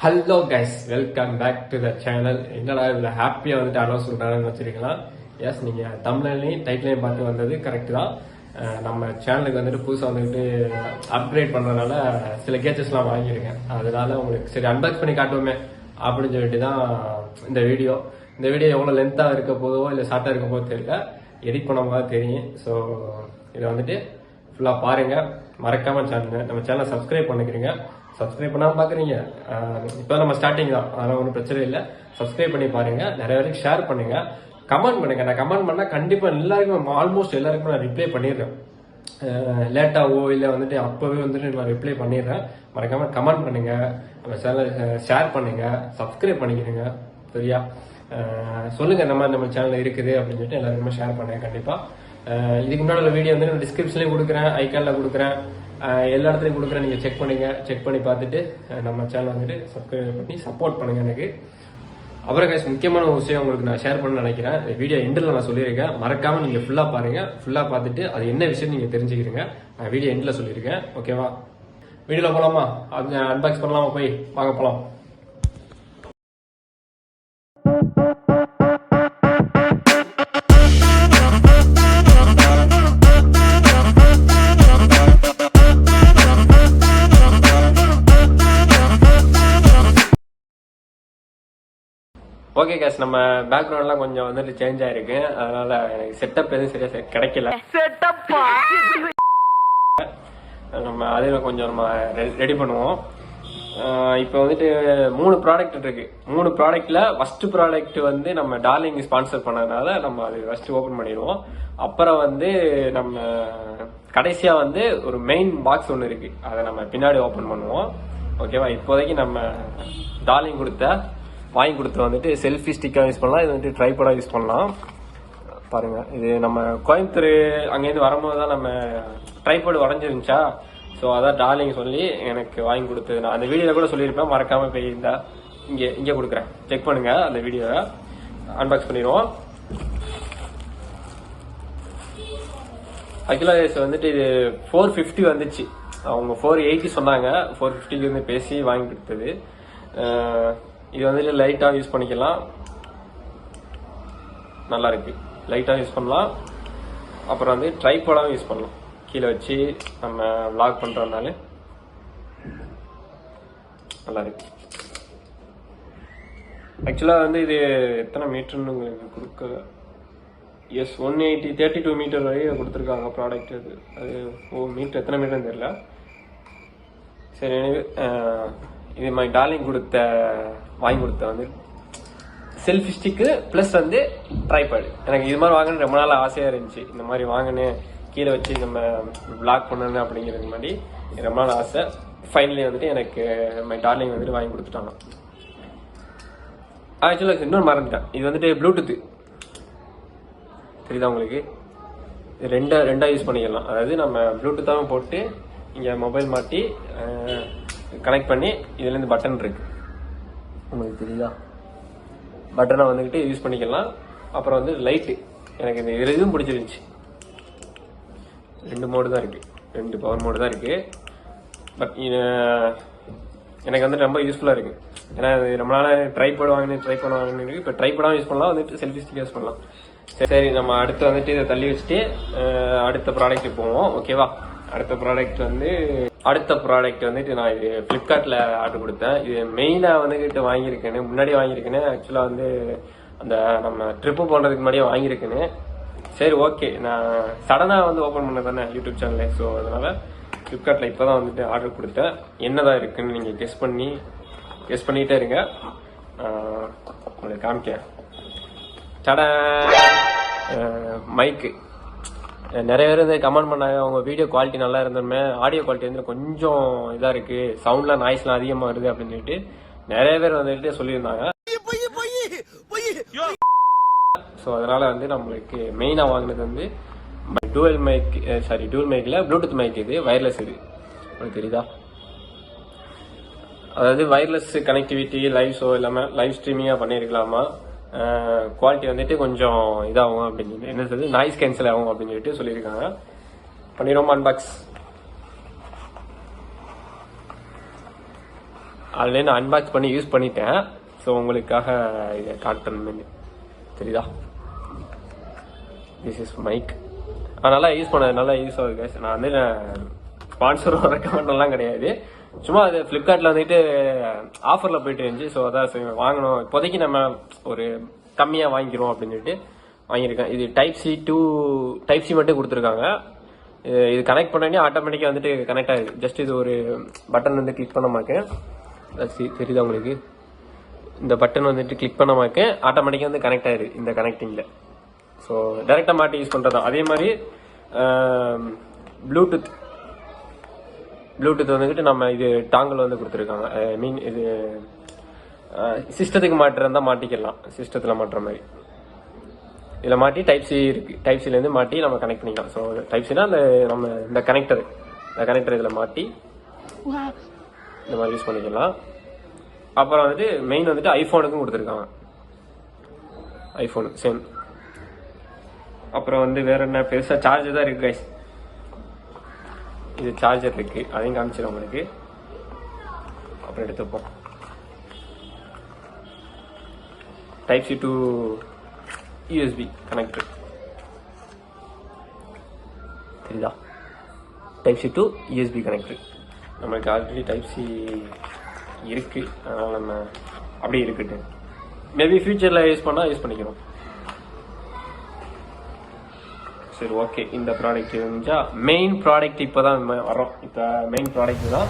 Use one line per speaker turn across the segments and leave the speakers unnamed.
Hello guys, welcome back to the channel. என்னடா இவ்வளோ ஹாப்பியாக வந்துட்டு அனௌன்ஸ் பண்ணுறாங்கன்னு வச்சுருக்கலாம். எஸ், நீங்கள் தமிழ்லையும் டைட்டிலையும் பார்த்து வந்தது கரெக்டு தான். நம்ம சேனலுக்கு வந்துட்டு புதுசாக வந்துட்டு அப்கிரேட் பண்ணுறதுனால சில கேச்சஸ்லாம் வாங்கியிருக்கேன். அதனால உங்களுக்கு சரி அன்பாக்ஸ் பண்ணி காட்டுவோமே அப்படின்னு சொல்லிட்டு தான் இந்த வீடியோ எவ்வளோ லென்த்தாக இருக்க போதோ இல்லை ஷார்ட்டாக இருக்க போதோ தெரியல, எடிட் பண்ணும்போது தெரியும். ஸோ இதை வந்துட்டு ஃபுல்லாக பாருங்கள். மறக்காமல் நம்ம சேனலை சப்ஸ்கிரைப் பண்ணிக்கிறீங்க. சப்ஸ்கிரைப் பண்ணாமல் பார்க்குறீங்க, இப்போ நம்ம ஸ்டார்டிங் தான், அதெல்லாம் ஒன்றும் பிரச்சனை இல்லை. சப்ஸ்கிரைப் பண்ணி பாருங்கள், நிறைய பேருக்கு ஷேர் பண்ணுங்கள், கமெண்ட் பண்ணுங்கள். நான் கமெண்ட் பண்ணால் கண்டிப்பாக எல்லாருக்கும் ஆல்மோஸ்ட் எல்லாருக்கும் நான் ரிப்ளை பண்ணிடுறேன். லேட்டாகவோ இல்லை வந்துட்டு அப்போவே வந்துட்டு நான் ரிப்ளை பண்ணிடுறேன். மறக்காமல் கமெண்ட் பண்ணுங்கள், நம்ம சேனலை ஷேர் பண்ணுங்கள், சப்ஸ்கிரைப் பண்ணிக்கிறீங்க. சரியா? சொல்லுங்கள் இந்த மாதிரி நம்ம சேனல் இருக்குது அப்படின்னு சொல்லிட்டு எல்லாருக்குமே ஷேர் பண்ணுங்க. கண்டிப்பாக இதுக்கு முன்னாடி உள்ள வீடியோ வந்து நான் டிஸ்கிரிப்ஷன்லேயும் கொடுக்குறேன், ஐக்கானில் கொடுக்குறேன், எல்லா இடத்துலையும் கொடுக்குறேன். நீங்கள் செக் பண்ணி பார்த்துட்டு நம்ம சேனல் வந்துட்டு சப்ஸ்கிரைப் பண்ணி சப்போர்ட் பண்ணுங்க எனக்கு. அப்புறம் கைஸ், முக்கியமான ஒரு விஷயம் உங்களுக்கு நான் ஷேர் பண்ண நினைக்கிறேன். வீடியோ எண்டில் நான் சொல்லியிருக்கேன், மறக்காமல் நீங்கள் ஃபுல்லாக பாருங்கள். ஃபுல்லாக பார்த்துட்டு அது என்ன விஷயம் நீங்கள் தெரிஞ்சுக்கிறீங்க. நான் வீடியோ எண்டில் சொல்லியிருக்கேன். ஓகேவா? வீடியோவில் போகலாமா? அது அன்பாக்ஸ் பண்ணலாமா? போய் வாங்க போகலாம். ஓகே கேஸ், நம்ம பேக்ரவுண்ட்லாம் கொஞ்சம் வந்துட்டு சேஞ்ச் ஆயிருக்கு. அதனால எனக்கு செட்டப் எதுவும் சரியா கிடைக்கல. நம்ம அதில் கொஞ்சம் நம்ம ரெடி பண்ணுவோம். இப்போ வந்துட்டு 3 ப்ராடக்ட் இருக்கு. 3 ப்ராடக்ட்ல ஃபர்ஸ்ட் ப்ராடக்ட் வந்து நம்ம டார்லிங் ஸ்பான்சர் பண்ணதுனால நம்ம அது ஃபர்ஸ்ட் ஓபன் பண்ணிடுவோம். அப்புறம் வந்து நம்ம கடைசியா வந்து ஒரு மெயின் பாக்ஸ் ஒன்று இருக்கு, அதை நம்ம பின்னாடி ஓபன் பண்ணுவோம். ஓகேவா? இப்போதைக்கு நம்ம டார்லிங் வாங்கி கொடுத்து வந்துட்டு செல்ஃபி ஸ்டிக்காக யூஸ் பண்ணலாம். இது வந்துட்டு ட்ரைபாடாக யூஸ் பண்ணலாம். பாருங்க, இது நம்ம கோயம்புத்தூர் அங்கேருந்து வரும்போது தான் நம்ம ட்ரைபாடு உடஞ்சிருந்துச்சா, ஸோ அதான் டார்லிங் சொல்லி எனக்கு வாங்கி கொடுத்தது. நான் அந்த வீடியோவில் கூட சொல்லியிருப்பேன், மறக்காம போய் இங்கே கொடுக்குறேன், செக் பண்ணுங்க. அந்த வீடியோவை அன்பாக்ஸ் பண்ணிடுவோம். ஆக்சுவலாக வந்துட்டு இது 450 வந்துச்சு. அவங்க 480 சொன்னாங்க. 450 வந்து பேசி வாங்கி கொடுத்தது. இது வந்துட்டு லைட்டாக யூஸ் பண்ணிக்கலாம், நல்லா இருக்கு. லைட்டாக யூஸ் பண்ணலாம். அப்புறம் வந்து ட்ரைபாடாகவும் யூஸ் பண்ணலாம். கீழே வச்சு நம்ம விளாக் பண்ணுறதுனால நல்லா இருக்கு. ஆக்சுவலாக வந்து இது எத்தனை மீட்டர்னு உங்களுக்கு கொடுக்க, எஸ் 180 32 மீட்டர் வரையும் கொடுத்துருக்காங்க ப்ராடக்ட். அது மீட்டர் எத்தனை மீட்டர்னு தெரியல. சரி, இது மாதிரி டார்லிங் வாங்கி கொடுத்த வந்து செல்ஃபி ஸ்டிக்கு ப்ளஸ் வந்து ட்ரைபாடு. எனக்கு இது மாதிரி வாங்கணும்னு ரொம்ப நாள் ஆசையாக இருந்துச்சு. இந்த மாதிரி வாங்கினேன், கீழே வச்சு நம்ம பிளாக் பண்ணணும் அப்படிங்கிறது மாதிரி ரொம்ப நாள் ஆசை. ஃபைனலி வந்துட்டு எனக்கு மை டார்லிங் வந்துட்டு வாங்கி கொடுத்துட்டாங்க. ஆக்சுவலாக இன்னொன்று மறந்துட்டேன், இது வந்துட்டு ப்ளூடூத் தெரியுதா உங்களுக்கு? இது ரெண்டாக யூஸ் பண்ணிக்கலாம். அதாவது நம்ம ப்ளூடூத்தாகவும் போட்டு இங்கே மொபைல் மாட்டி கனெக்ட் பண்ணி இதுலேருந்து பட்டன் இருக்கு, உங்களுக்கு தெரியுதா? பட்டனை வந்துக்கிட்டு யூஸ் பண்ணிக்கலாம். அப்புறம் வந்து லைட்டு, எனக்கு இந்த இதுவும் பிடிச்சிருந்துச்சு. 2 மோடு தான் இருக்கு, 2 பவர் மோடு தான் இருக்கு. பட் எனக்கு வந்துட்டு ரொம்ப யூஸ்ஃபுல்லாக இருக்கு. ஏன்னா ரொம்ப நாள் ட்ரைபாட் வாங்கினு இப்போ ட்ரைபாடாகவும் யூஸ் பண்ணலாம், வந்துட்டு செல்ஃபி ஸ்டிக் யூஸ் பண்ணலாம். சரி, நம்ம அடுத்து வந்துட்டு இதை தள்ளி வச்சுட்டு அடுத்த ப்ராடக்ட் போவோம். ஓகேவா? அடுத்த ப்ராடக்ட் வந்துட்டு நான் இது ஃப்ளிப்கார்ட்டில் ஆர்டர் கொடுத்தேன். இது மெயினாக வந்துக்கிட்டு முன்னாடி வாங்கியிருக்கேன்னு. ஆக்சுவலாக வந்து அந்த நம்ம ட்ரிப்பு போடுறதுக்கு முன்னாடியே வாங்கியிருக்கேன்னு. சரி, ஓகே, நான் சடனாக வந்து ஓப்பன் பண்ண தானே யூடியூப் சேனல்ல. ஸோ அதனால ஃப்ளிப்கார்ட்டில் இப்போ தான் வந்துட்டு ஆர்டர் கொடுத்தேன். என்னதான் இருக்குன்னு நீங்கள் கெஸ் பண்ணிகிட்டே இருங்க, உங்களுக்கு காமிக்கிறேன். மைக்கு நிறைய பேர் வந்து கமெண்ட் பண்ணாங்க, அவங்க வீடியோ குவாலிட்டி நல்லா இருந்தோமே, ஆடியோ குவாலிட்டி வந்து கொஞ்சம் இதாக இருக்கு, சவுண்ட்லாம் நாய்ஸ்லாம் அதிகமாக வருது அப்படின்னு சொல்லிட்டு நிறைய பேர் வந்துட்டு சொல்லியிருந்தாங்க. ஸோ அதனால வந்து நம்மளுக்கு மெயினாக வாங்கினது வந்து டூவல் மைக்கில் ப்ளூடூத் மைக். இது வயர்லெஸ், இது உங்களுக்கு தெரியுதா? அதாவது வயர்லெஸ் கனெக்டிவிட்டி, லைவ் ஷோ எல்லாமே லைவ் ஸ்ட்ரீமிங்காக பண்ணியிருக்கலாமா. குவாலிட்டி வந்துட்டு கொஞ்சம் இதாகும் அப்படின்னு சொல்லி, என்ன சொல்றது, நாய்ஸ் கேன்சல் ஆகும் அப்படின்னு சொல்லிட்டு சொல்லியிருக்காங்க. பண்ணிடுவோம் அன்பாக்ஸ். ஆல்ரெடி நான் அன்பாக்ஸ் பண்ணி யூஸ் பண்ணிட்டேன். ஸோ உங்களுக்காக இதை காட்டணும். தெரியுதா? This is mic. நல்லா யூஸ் பண்ணது, நல்லா யூஸ் ஆகுது கைஸ். நான் வந்து ஸ்பான்சரும் ரெக்கமெண்டெல்லாம் கிடையாது. சும்மா அது ஃப்ளிப்கார்ட்டில் வந்துட்டு ஆஃபரில் போயிட்டு இருந்துச்சு. ஸோ அதான் வாங்கணும், இப்போதைக்கு நம்ம ஒரு கம்மியாக வாங்கிக்கிறோம் அப்படின்னு சொல்லிட்டு வாங்கியிருக்கேன். இது டைப் சி மட்டும் கொடுத்துருக்காங்க. இது கனெக்ட் பண்ணி ஆட்டோமேட்டிக்காக வந்துட்டு கனெக்ட் ஆகுது. ஜஸ்ட் இது ஒரு பட்டன் வந்து கிளிக் பண்ண மாட்டேன். தெரியுதா உங்களுக்கு? இந்த பட்டன் வந்துட்டு கிளிக் பண்ண மாட்டேன், ஆட்டோமேட்டிக்காக வந்து கனெக்ட் ஆயிடுது இந்த கனெக்டிங்கில். ஸோ டைரெக்டாக மாட்டி யூஸ் பண்ணுறது தான். அதே மாதிரி ப்ளூடூத் வந்துட்டு நம்ம இது டாங்கல் வந்து கொடுத்துருக்காங்க. மீன் இது சிஸ்டத்துக்கு மாட்டுறதா மாட்டிக்கலாம், சிஸ்டத்தில் மாட்டுற மாதிரி. இதில் மாட்டி டைப் சி இருக்கு, டைப் சிலேருந்து மாட்டி நம்ம கனெக்ட் பண்ணிக்கலாம். ஸோ டைப் சினா நம்ம இந்த கனெக்டர் இதில் மாட்டி இந்த மாதிரி யூஸ் பண்ணிக்கலாம். அப்புறம் வந்துட்டு மெயின் வந்துட்டு ஐஃபோனுக்கும் கொடுத்துருக்காங்க, ஐஃபோனு சேம். அப்புறம் வந்து வேற என்ன பெருசாக சார்ஜர் தான் இருக்கு கைஸ். இது சார்ஜர் இருக்கு, அதையும் காமிச்சிடும் உங்களுக்கு. அப்புறம் எடுத்துப்போம். Type C to USB connector தெரியுதா? Type C to USB connector. நம்மளுக்கு ஆல்ரெடி டைப் சி இருக்கு, அதனால நம்ம அப்படியே இருக்கட்டும். மேபி ஃபியூச்சரில் யூஸ் பண்ணிக்கிறோம். சரி, ஓகே. இந்த ப்ராடக்ட் இருந்துச்சா மெயின் ப்ராடக்ட் இப்போ தான் வரோம். இப்போ மெயின் ப்ராடக்ட் தான்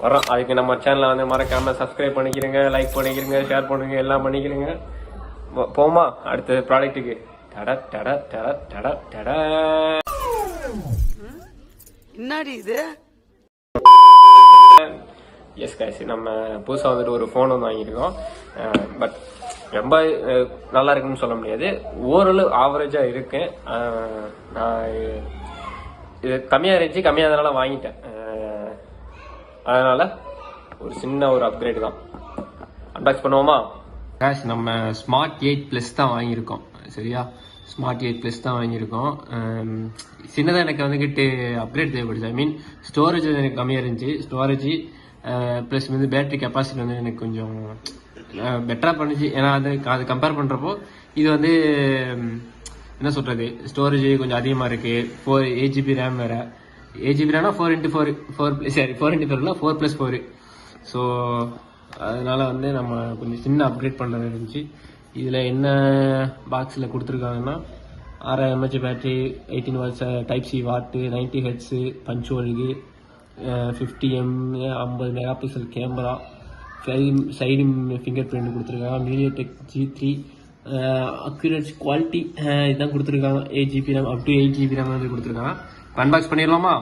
வரோம். அதுக்கு நம்ம சேனலை வந்து மறக்காமல் சப்ஸ்கிரைப் பண்ணிக்கிறேங்க, லைக் பண்ணிக்கிறேங்க, ஷேர் பண்ணுங்க, எல்லாம் பண்ணிக்கிறேங்க. போமா அடுத்த ப்ராடக்ட்டுக்கு.
என்னடி இது?
எஸ் கைஸ், நம்ம புதுசாக வந்துட்டு ஒரு ஃபோன் வந்து வாங்கியிருக்கோம். பட் ரொம்ப நல்லா இருக்குன்னு சொல்ல முடியாது, ஓரளவு ஆவரேஜாக இருக்கு. நான் இது கம்மியாக இருந்துச்சு, கம்மியானதுனால வாங்கிட்டேன். அதனால ஒரு சின்ன ஒரு அப்கிரேட் தான். அன்பாக்ஸ் பண்ணுவோமா? கேஷ் நம்ம ஸ்மார்ட் 8+ தான் வாங்கியிருக்கோம். சரியா, ஸ்மார்ட் 8+ தான் வாங்கியிருக்கோம். சின்னதாக எனக்கு வந்துக்கிட்டு அப்கிரேட் தேவைப்படுச்சு. ஐ மீன் ஸ்டோரேஜ் எனக்கு கம்மியாக இருந்துச்சு. ஸ்டோரேஜ் ப்ளஸ் வந்து பேட்டரி கெப்பாசிட்டி வந்து எனக்கு கொஞ்சம் பெட்டராக பண்ணுச்சு. ஏன்னா அது கம்பேர் பண்ணுறப்போ இது வந்து என்ன சொல்கிறது, ஸ்டோரேஜ் கொஞ்சம் அதிகமாக இருக்குது. 8 GB ரேம் வேறு. 8 GB ரேம்னா 4x4 ஸோ அதனால வந்து நம்ம கொஞ்சம் சின்ன அப்கிரேட் பண்ணுறது இருந்துச்சு. இதில் என்ன பாக்ஸில் கொடுத்துருக்காங்கன்னா 6000 mAh battery, 18 watts type C watt, 90 Hz punch ஹோல்கு, 50 50 megapixel camera, side finger print கொடுத்துருக்காங்க, மீடியாடெக் G3 அக்யூரேட் குவாலிட்டி இதுதான் கொடுத்துருக்காங்க. 8 GB RAM, up to 8 GB RAM வந்து கொடுத்துருக்காங்க. அன்பாக்ஸ் பண்ணிடலாமா?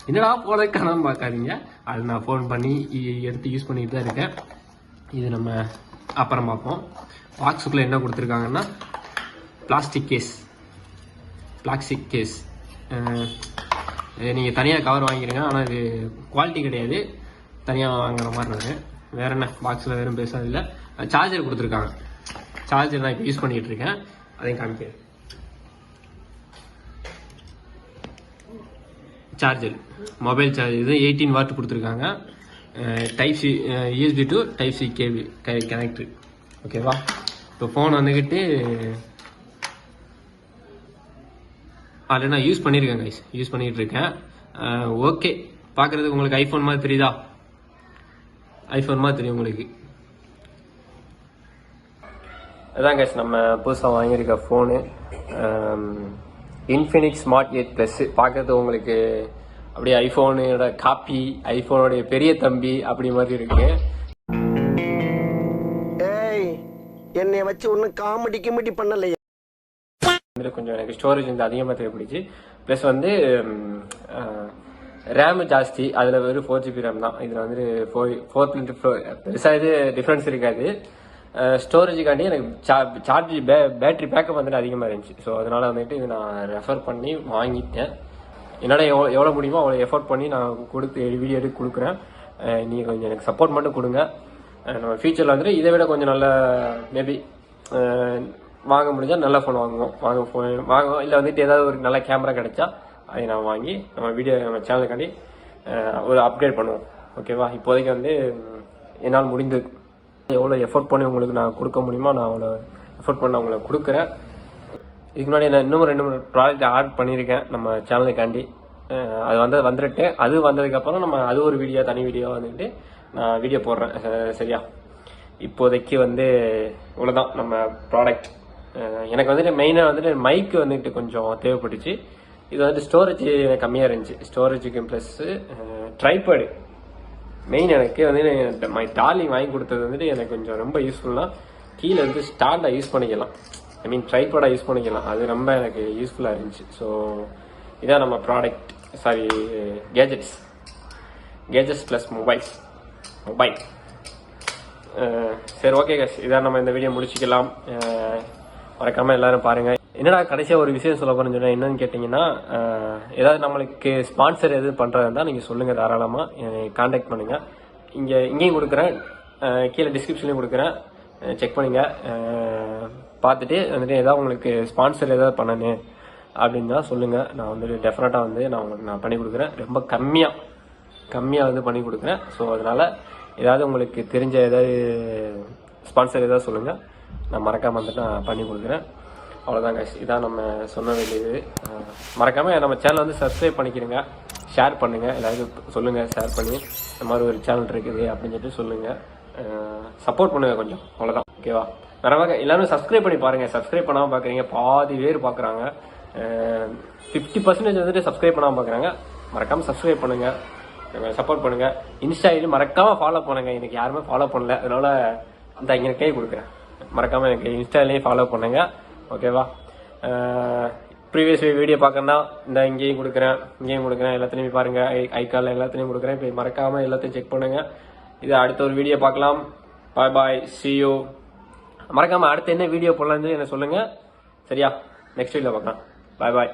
என்னடா போன கணம் பார்க்காதீங்க, அது நான் ஃபோன் பண்ணி எடுத்து யூஸ் பண்ணிட்டு தான் இருக்கேன். இது நம்ம அப்புறம் பார்ப்போம். பாக்ஸுக்குள்ளே என்ன கொடுத்துருக்காங்கன்னா பிளாஸ்டிக் கேஸ். நீங்கள் தனியாக கவர் வாங்கிடுங்க, ஆனால் இது குவாலிட்டி கிடையாது, தனியாக வாங்குற மாதிரி இருக்கு. வேற என்ன பாக்ஸில் வெறும் பேசாது இல்லை. சார்ஜர் கொடுத்துருக்காங்க. சார்ஜர் நான் இப்போ யூஸ் பண்ணிகிட்டு இருக்கேன், அதையும் காமிக்கிறேன். சார்ஜர், மொபைல் சார்ஜர், இது 18 வாட் கொடுத்துருக்காங்க. Type C USB to type C cable connector. ஓகேவா? இப்போ ஃபோன் வந்துக்கிட்டு அதில் நான் யூஸ் பண்ணியிருக்கேன் கைஸ், யூஸ் பண்ணிகிட்டு இருக்கேன். ஓகே, பார்க்குறதுக்கு உங்களுக்கு ஐஃபோன் மாதிரி தெரியுதா? ஐஃபோன் மாதிரி தெரியும் உங்களுக்கு. அதான் கைஸ் நம்ம புதுசாக வாங்கியிருக்க ஃபோனு Infinix Smart 8+. பார்க்கறது உங்களுக்கு அப்படியே ஐஃபோனோட காப்பி, ஐஃபோனுடைய பெரிய தம்பி அப்படி மாதிரி இருக்கு.
என்னை வச்சு ஒன்றும் காமெடி பண்ணலையே.
கொஞ்சம் எனக்கு ஸ்டோரேஜ் வந்து அதிகமாக தேவைப்படுச்சு. ப்ளஸ் வந்து ரேம் ஜாஸ்தி, அதில் வெறும் 4 GB ரேம் தான். இதில் வந்து 4+4 பெருசாக இது டிஃப்ரென்ஸ் இருக்காது. ஸ்டோரேஜுக்காண்டி எனக்கு சார்ஜ் பேட்டரி பேக்கப் வந்துட்டு அதிகமாக இருந்துச்சு. ஸோ அதனால வந்துட்டு இது நான் ரெஃபர் பண்ணி வாங்கிட்டேன். என்னால் எவ்வளோ முடியுமோ அவ்வளோ எஃபோர்ட் பண்ணி நான் வீடியோ எடுத்து கொடுக்குறேன். நீங்கள் கொஞ்சம் எனக்கு சப்போர்ட் மட்டும் கொடுங்க. நம்ம ஃபியூச்சரில் வந்துட்டு இதை விட கொஞ்சம் நல்ல மேபி வாங்க முடிஞ்சால் நல்ல ஃபோன் வாங்குவோம். இல்லை வந்துட்டு ஏதாவது ஒரு நல்ல கேமரா கிடைச்சா அதை நான் வாங்கி நம்ம சேனலுக்காண்டி ஒரு அப்கிரேட் பண்ணுவோம். ஓகேவா? இப்போதைக்கு வந்து என்னால் முடிந்தது எவ்வளோ எஃபோர்ட் பண்ணி உங்களுக்கு நான் கொடுக்க முடியுமோ நான் அவ்வளோ எஃபோர்ட் பண்ணி உங்களுக்கு கொடுக்குறேன். இதுக்கு முன்னாடி நான் இன்னும் 2-3 ப்ராடக்ட் ஆர்டர் பண்ணியிருக்கேன் நம்ம சேனலுக்காண்டி. அது வந்துட்டு அது வந்ததுக்கப்புறம் நம்ம அது ஒரு தனி வீடியோ வந்துட்டு நான் வீடியோ போடுறேன். சரியா? இப்போதைக்கு வந்து இவ்வளோதான் நம்ம ப்ராடக்ட். எனக்கு வந்துட்டு மெயினாக வந்துட்டு மைக்கு வந்துட்டு கொஞ்சம் தேவைப்பட்டுச்சு. இது வந்துட்டு ஸ்டோரேஜ் கம்மியாக இருந்துச்சு. ஸ்டோரேஜுக்கு ப்ளஸ் ட்ரைபேடு மெயின். எனக்கு வந்து மை டார்லிங் வாங்கி கொடுத்தது வந்துட்டு எனக்கு கொஞ்சம் ரொம்ப யூஸ்ஃபுல்லாக கீழே வந்து ஸ்டாண்டாக யூஸ் பண்ணிக்கலாம். ஐ மீன் ட்ரைபேடாக யூஸ் பண்ணிக்கலாம். அது ரொம்ப எனக்கு யூஸ்ஃபுல்லாக இருந்துச்சு. ஸோ இதான் நம்ம product, sorry gadgets plus mobile. சரி, ஓகே கைஸ், இதான் நம்ம இந்த வீடியோ முடிச்சுக்கலாம். மறக்காம எல்லாரும் பாருங்க. என்னடா கடைசியாக ஒரு விஷயம் சொல்ல போறேன்னு சொன்னா என்னன்னு கேட்டீங்கன்னா, ஏதாவது நம்மளுக்கு ஸ்பான்சர் எது பண்றதா இருந்தால் நீங்க சொல்லுங்க, தாராளமா கான்டாக்ட் பண்ணுங்க. இங்கேயும் கொடுக்குறேன், கீழே டிஸ்கிரிப்ஷன்லையும் கொடுக்குறேன், செக் பண்ணுங்க. பார்த்துட்டு வந்துட்டு ஏதாவது உங்களுக்கு ஸ்பான்சர் ஏதாவது பண்ணணும் அப்படின்னா சொல்லுங்க. நான் வந்துட்டு டெஃபினட்டாக வந்து நான் பண்ணி கொடுக்குறேன். ரொம்ப கம்மியாக வந்து பண்ணி கொடுக்குறேன். ஸோ அதனால ஏதாவது உங்களுக்கு தெரிஞ்ச ஏதாவது ஸ்பான்சர் ஏதாவது சொல்லுங்க, நான் மறக்காம வந்துட்டு நான் பண்ணி கொடுக்குறேன். அவ்வளோதான் கைஸ், இதான் நம்ம சொன்ன வேண்டியது. மறக்காம நம்ம சேனலை வந்து சப்ஸ்கிரைப் பண்ணிக்கிறங்க, ஷேர் பண்ணுங்க, எல்லாருக்கும் சொல்லுங்க, ஷேர் பண்ணி இந்த மாதிரி ஒரு சேனல் இருக்குது அப்படின்னு சொல்லிட்டு சொல்லுங்க. சப்போர்ட் பண்ணுங்க கொஞ்சம், அவ்வளோதான். ஓகேவா? வேற எல்லாரும் சப்ஸ்கிரைப் பண்ணி பாருங்க. சப்ஸ்கிரைப் பண்ணாமல் பார்க்குறீங்க, பாதி பேர் பார்க்குறாங்க. 50% வந்துட்டு சப்ஸ்கிரைப் பண்ணாமல் பார்க்குறாங்க. மறக்காம சப்ஸ்கிரைப் பண்ணுங்க, சப்போர்ட் பண்ணுங்க. இன்ஸ்டா ஐடி மறக்காம ஃபாலோ பண்ணுங்க. எனக்கு யாருமே ஃபாலோ பண்ணல, அதனால இந்த இங்கே கை கொடுக்குறேன். மறக்காம எனக்கு இன்ஸ்டாலையும் ஃபாலோ பண்ணுங்க. ஓகேவா? ப்ரீவியஸ் வீடியோ பார்க்கணும்னா இந்த இங்கேயும் கொடுக்குறேன், எல்லாத்துலேயும் பாருங்க. ஐகால் எல்லாத்துலேயும் கொடுக்குறேன். இப்போ மறக்காம எல்லாத்தையும் செக் பண்ணுங்க. இது அடுத்த ஒரு வீடியோ பார்க்கலாம். பாய், see you. மறக்காம அடுத்து என்ன வீடியோ போடலாம்னு என்ன சொல்லுங்க. சரியா? நெக்ஸ்ட் வீடியோ பார்க்கலாம். பாய்.